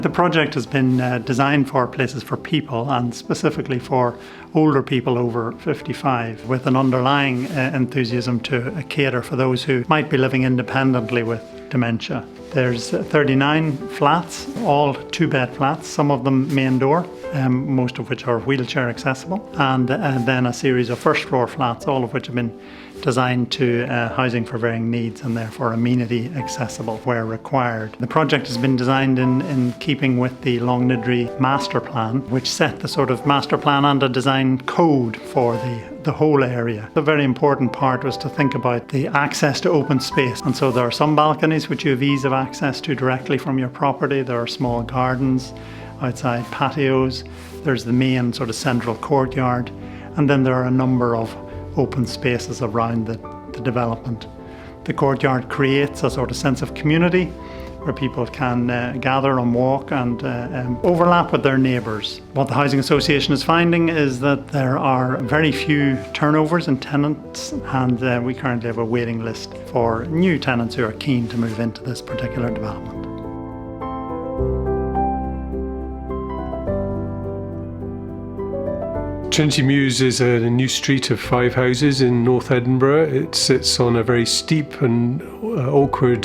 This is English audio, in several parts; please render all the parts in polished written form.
The project has been designed for places for people and specifically for older people over 55 with an underlying enthusiasm to cater for those who might be living independently with dementia. There's 39 flats, all 2-bed flats, some of them main door, most of which are wheelchair accessible, and then a series of first floor flats, all of which have been designed to housing for varying needs and therefore amenity accessible where required. The project has been designed in keeping with the Longniddry master plan, which set the sort of master plan and a design code for the whole area. The very important part was to think about the access to open space, and so there are some balconies which you have ease of access to directly from your property. There are small gardens, outside patios, there's the main sort of central courtyard, and then there are a number of open spaces around the development. The courtyard creates a sort of sense of community where people can gather and walk and overlap with their neighbours. What the Housing Association is finding is that there are very few turnovers in tenants, and we currently have a waiting list for new tenants who are keen to move into this particular development. Trinity Mews is a new street of 5 houses in North Edinburgh. It sits on a very steep and awkward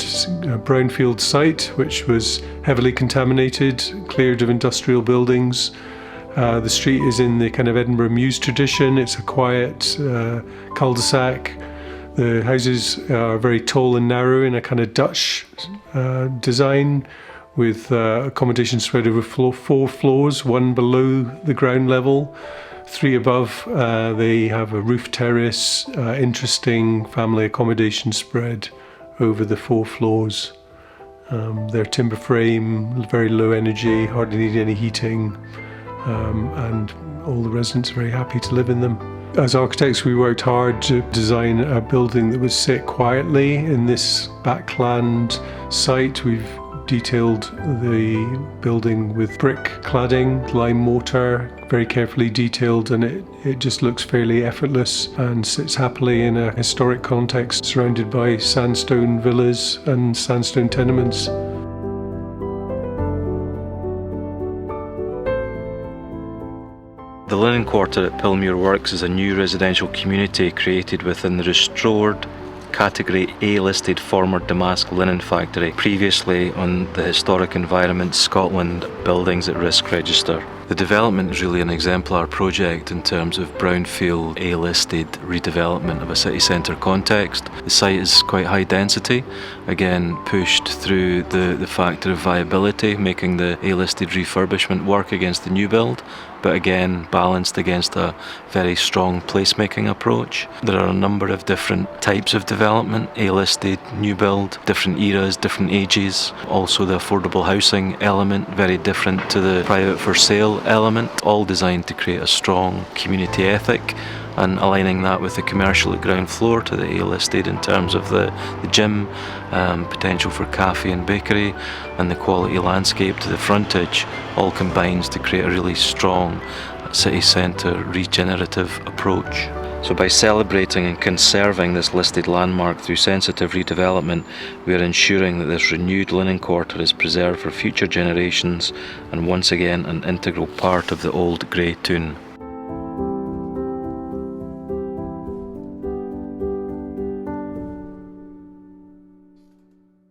brownfield site which was heavily contaminated, cleared of industrial buildings. The street is in the kind of Edinburgh Mews tradition. It's a quiet cul-de-sac. The houses are very tall and narrow in a kind of Dutch design, with accommodation spread over 4 floors, 1 below the ground level. 3 above, they have a roof terrace, interesting family accommodation spread over the 4 floors. They're timber frame, very low energy, hardly need any heating, and all the residents are very happy to live in them. As architects, we worked hard to design a building that would sit quietly in this backland site. We've detailed the building with brick cladding, lime mortar, very carefully detailed, and it just looks fairly effortless and sits happily in a historic context surrounded by sandstone villas and sandstone tenements. The Linen Quarter at Pilmuir Works is a new residential community created within the restored Category A listed former Damask linen factory, previously on the Historic Environment Scotland Buildings at Risk Register. The development is really an exemplar project in terms of brownfield A-listed redevelopment of a city centre context. The site is quite high density, again pushed through the factor of viability, making the A-listed refurbishment work against the new build, but again balanced against a very strong placemaking approach. There are a number of different types of development, A-listed, new build, different eras, different ages. Also the affordable housing element, very different to the private for sale element, all designed to create a strong community ethic, and aligning that with the commercial at ground floor to the A-listed in terms of the gym, potential for cafe and bakery, and the quality landscape to the frontage, all combines to create a really strong city centre regenerative approach. So by celebrating and conserving this listed landmark through sensitive redevelopment, we are ensuring that this renewed Linen Quarter is preserved for future generations and once again an integral part of the old grey tune.